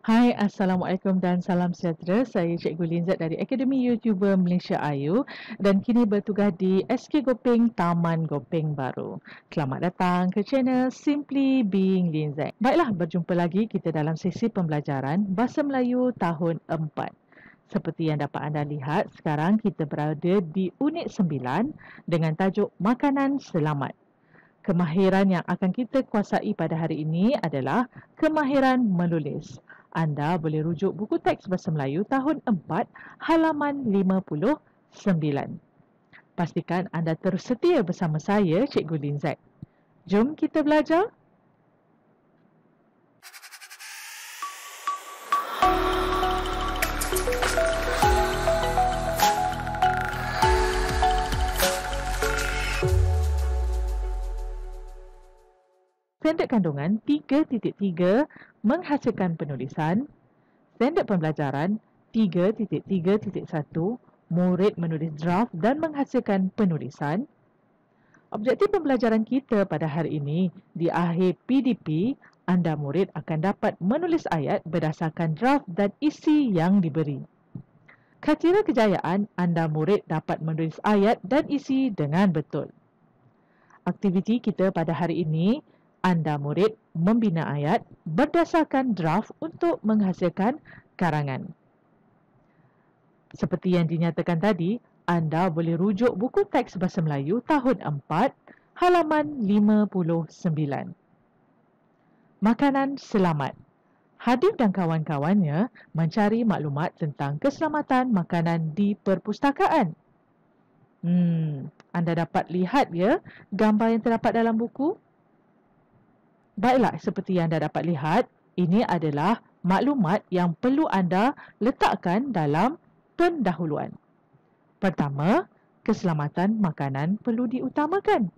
Hai, Assalamualaikum dan salam sejahtera. Saya Cikgu Linzat dari Akademi YouTuber Malaysia Ayu dan kini bertugas di SK Gopeng Taman Gopeng Baru. Selamat datang ke channel Simply Being Linzat. Baiklah, berjumpa lagi kita dalam sesi pembelajaran Bahasa Melayu tahun 4. Seperti yang dapat anda lihat, sekarang kita berada di unit 9 dengan tajuk Makanan Selamat. Kemahiran yang akan kita kuasai pada hari ini adalah kemahiran menulis. Anda boleh rujuk buku teks Bahasa Melayu tahun 4 halaman 59. Pastikan anda terus setia bersama saya, Cikgu Linzat. Jom kita belajar. Standard kandungan 3.3 menghasilkan penulisan. Standard pembelajaran 3.3.1 murid menulis draft dan menghasilkan penulisan. Objektif pembelajaran kita pada hari ini, di akhir PDP, anda murid akan dapat menulis ayat berdasarkan draft dan isi yang diberi. Kriteria kejayaan, anda murid dapat menulis ayat dan isi dengan betul. Aktiviti kita pada hari ini, anda murid membina ayat berdasarkan draft untuk menghasilkan karangan. Seperti yang dinyatakan tadi, anda boleh rujuk buku teks Bahasa Melayu tahun 4, halaman 59. Makanan selamat. Hadif dan kawan-kawannya mencari maklumat tentang keselamatan makanan di perpustakaan. Anda dapat lihat ya gambar yang terdapat dalam buku? Baiklah, seperti yang anda dapat lihat, ini adalah maklumat yang perlu anda letakkan dalam pendahuluan. Pertama, keselamatan makanan perlu diutamakan.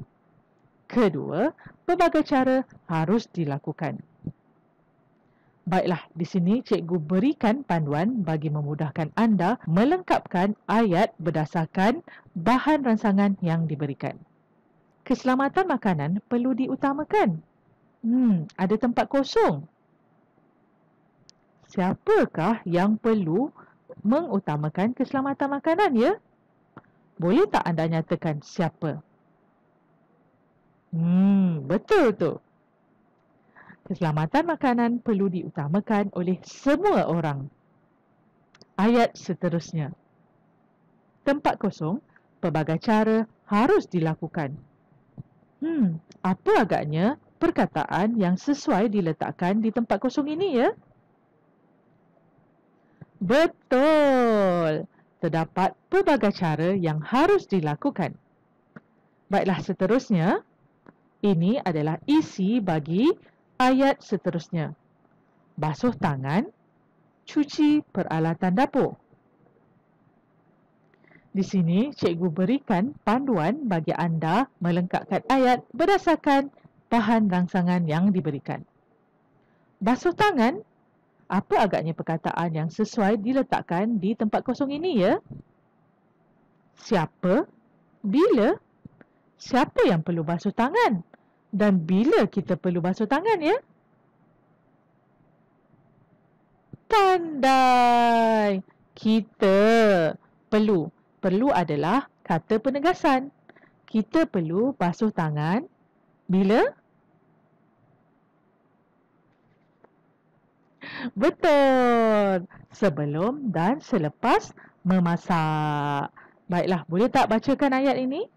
Kedua, pelbagai cara harus dilakukan. Baiklah, di sini cikgu berikan panduan bagi memudahkan anda melengkapkan ayat berdasarkan bahan rancangan yang diberikan. Keselamatan makanan perlu diutamakan. Ada tempat kosong. Siapakah yang perlu mengutamakan keselamatan makanan ya? Boleh tak anda nyatakan siapa? Betul tu. Keselamatan makanan perlu diutamakan oleh semua orang. Ayat seterusnya. Tempat kosong, pelbagai cara harus dilakukan. Apa agaknya perkataan yang sesuai diletakkan di tempat kosong ini ya? Betul. Terdapat pelbagai cara yang harus dilakukan. Baiklah, seterusnya. Ini adalah isi bagi ayat seterusnya. Basuh tangan, cuci peralatan dapur. Di sini, cikgu berikan panduan bagi anda melengkapkan ayat berdasarkan bahan rangsangan yang diberikan. Basuh tangan, apa agaknya perkataan yang sesuai diletakkan di tempat kosong ini ya? Siapa? Bila? Siapa yang perlu basuh tangan? Dan bila kita perlu basuh tangan ya? Pandai! Kita perlu. Perlu adalah kata penegasan. Kita perlu basuh tangan. Bila? Betul. Sebelum dan selepas memasak. Baiklah, boleh tak bacakan ayat ini?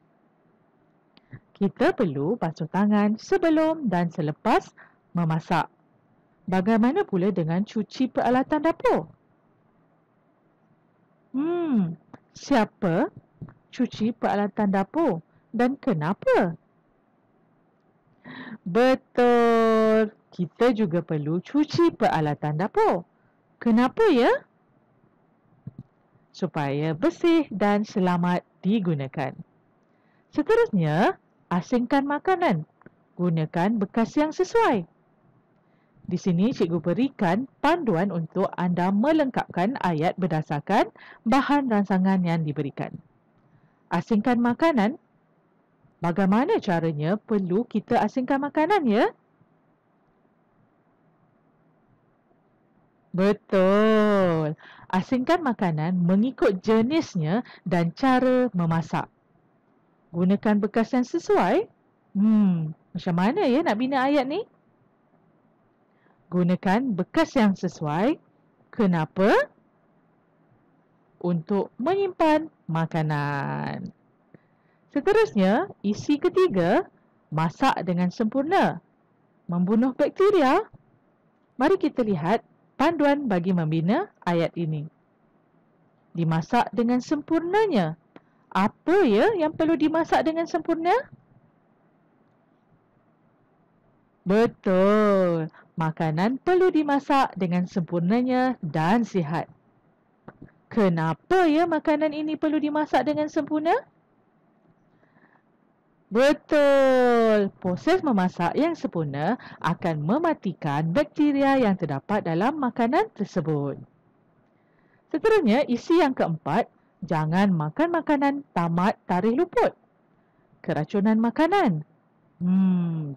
Kita perlu basuh tangan sebelum dan selepas memasak. Bagaimana pula dengan cuci peralatan dapur? Siapa cuci peralatan dapur dan kenapa? Betul. Kita juga perlu cuci peralatan dapur. Kenapa ya? Supaya bersih dan selamat digunakan. Seterusnya, asingkan makanan. Gunakan bekas yang sesuai. Di sini cikgu berikan panduan untuk anda melengkapkan ayat berdasarkan bahan rancangan yang diberikan. Asingkan makanan. Bagaimana caranya perlu kita asingkan makanan ya? Betul. Asingkan makanan mengikut jenisnya dan cara memasak. Gunakan bekas yang sesuai. Macam mana ya nak bina ayat ni? Gunakan bekas yang sesuai. Kenapa? Untuk menyimpan makanan. Seterusnya, isi ketiga, masak dengan sempurna. Membunuh bakteria. Mari kita lihat panduan bagi membina ayat ini. Dimasak dengan sempurnanya. Apa ya yang perlu dimasak dengan sempurna? Betul. Makanan perlu dimasak dengan sempurnanya dan sihat. Kenapa ya makanan ini perlu dimasak dengan sempurna? Betul. Proses memasak yang sempurna akan mematikan bakteria yang terdapat dalam makanan tersebut. Seterusnya, isi yang keempat, jangan makan makanan tamat tarikh luput. Keracunan makanan.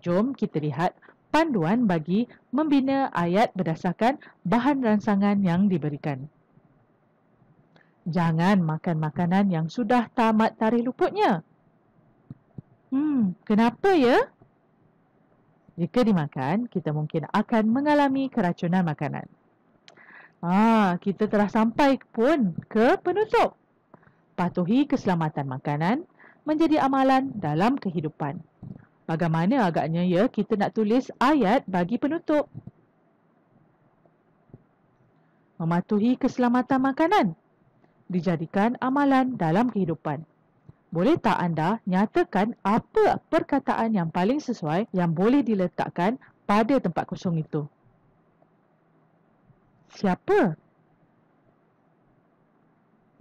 Jom kita lihat panduan bagi membina ayat berdasarkan bahan rangsangan yang diberikan. Jangan makan makanan yang sudah tamat tarikh luputnya. Kenapa ya? Jika dimakan, kita mungkin akan mengalami keracunan makanan. Kita telah sampai pun ke penutup. Patuhi keselamatan makanan menjadi amalan dalam kehidupan. Bagaimana agaknya ya kita nak tulis ayat bagi penutup? Mematuhi keselamatan makanan dijadikan amalan dalam kehidupan. Boleh tak anda nyatakan apa perkataan yang paling sesuai yang boleh diletakkan pada tempat kosong itu? Siapa?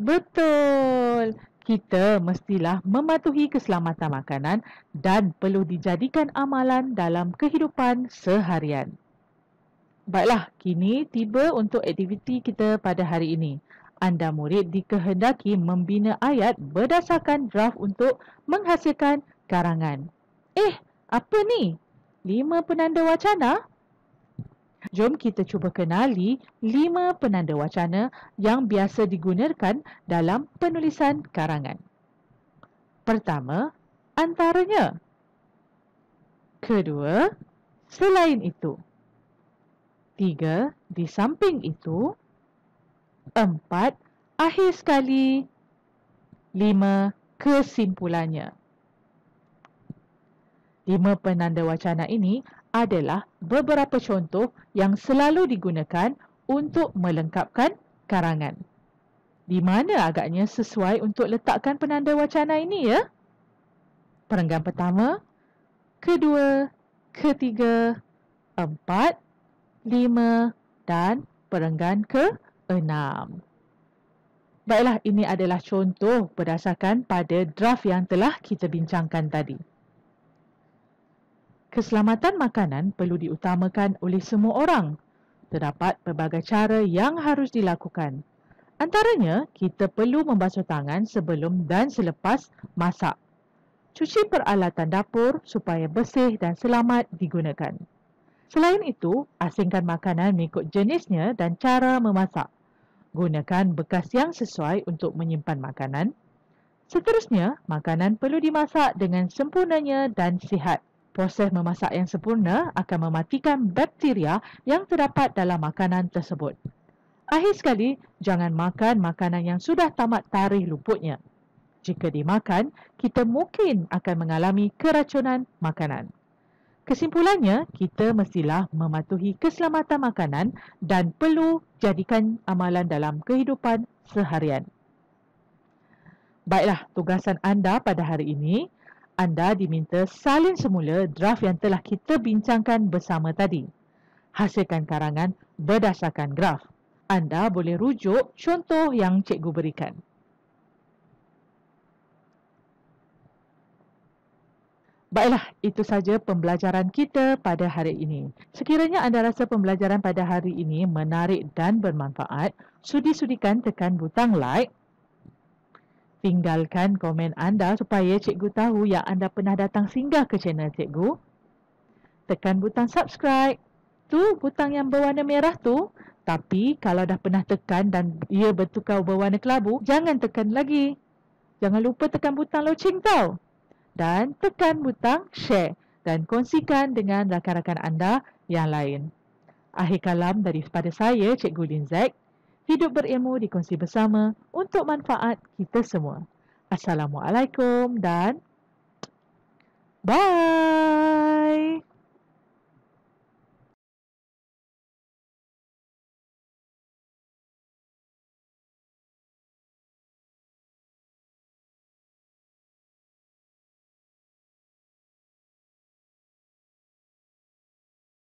Betul. Kita mestilah mematuhi keselamatan makanan dan perlu dijadikan amalan dalam kehidupan seharian. Baiklah, kini tiba untuk aktiviti kita pada hari ini. Anda murid dikehendaki membina ayat berdasarkan draft untuk menghasilkan karangan. Apa ni? 5 penanda wacana? Jom kita cuba kenali 5 penanda wacana yang biasa digunakan dalam penulisan karangan. Pertama, antaranya. Kedua, selain itu. 3, di samping itu. 4, akhir sekali. 5, kesimpulannya. 5 penanda wacana ini adalah beberapa contoh yang selalu digunakan untuk melengkapkan karangan. Di mana agaknya sesuai untuk letakkan penanda wacana ini ya? Perenggan pertama, kedua, ketiga, 4, 5 dan perenggan ke-6. Baiklah, ini adalah contoh berdasarkan pada draft yang telah kita bincangkan tadi. Keselamatan makanan perlu diutamakan oleh semua orang. Terdapat pelbagai cara yang harus dilakukan. Antaranya, kita perlu membasuh tangan sebelum dan selepas masak. Cuci peralatan dapur supaya bersih dan selamat digunakan. Selain itu, asingkan makanan mengikut jenisnya dan cara memasak. Gunakan bekas yang sesuai untuk menyimpan makanan. Seterusnya, makanan perlu dimasak dengan sempurnanya dan sihat. Proses memasak yang sempurna akan mematikan bakteria yang terdapat dalam makanan tersebut. Akhir sekali, jangan makan makanan yang sudah tamat tarikh luputnya. Jika dimakan, kita mungkin akan mengalami keracunan makanan. Kesimpulannya, kita mestilah mematuhi keselamatan makanan dan perlu jadikan amalan dalam kehidupan seharian. Baiklah, tugasan anda pada hari ini, anda diminta salin semula draft yang telah kita bincangkan bersama tadi. Hasilkan karangan berdasarkan graf. Anda boleh rujuk contoh yang cikgu berikan. Baiklah, itu saja pembelajaran kita pada hari ini. Sekiranya anda rasa pembelajaran pada hari ini menarik dan bermanfaat, sudi-sudikan tekan butang like. Tinggalkan komen anda supaya cikgu tahu yang anda pernah datang singgah ke channel cikgu. Tekan butang subscribe. Tu butang yang berwarna merah tu. Tapi kalau dah pernah tekan dan ia bertukar berwarna kelabu, jangan tekan lagi. Jangan lupa tekan butang loceng tau. Dan tekan butang share dan kongsikan dengan rakan-rakan anda yang lain. Akhir kalam daripada saya, Cikgu Lin Zack. Hidup berilmu dikongsi bersama untuk manfaat kita semua. Assalamualaikum dan bye.